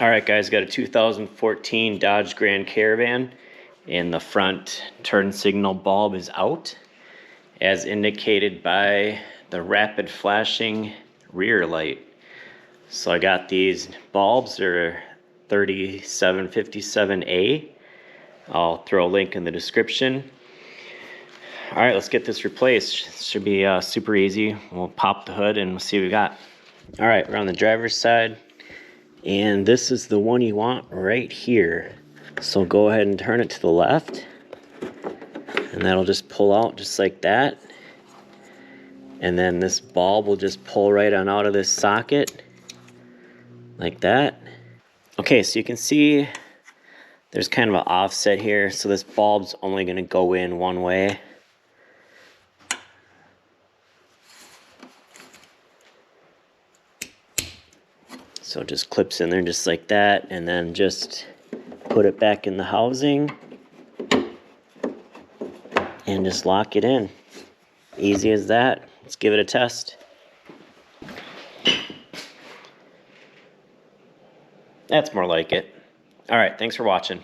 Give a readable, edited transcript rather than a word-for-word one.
All right, guys, got a 2014 Dodge Grand Caravan, and the front turn signal bulb is out, as indicated by the rapid flashing rear light. So I got these bulbs, they're 3757A. I'll throw a link in the description. All right, let's get this replaced. Should be super easy. We'll pop the hood and we'll see what we got. All right, we're on the driver's side. And this is the one you want right here. So go ahead and turn it to the left. And that'll just pull out just like that. And then this bulb will just pull right on out of this socket. Like that. Okay, so you can see there's kind of an offset here. So this bulb's only going to go in one way. So it just clips in there just like that, and then just put it back in the housing and just lock it in. Easy as that. Let's give it a test. That's more like it. All right, thanks for watching.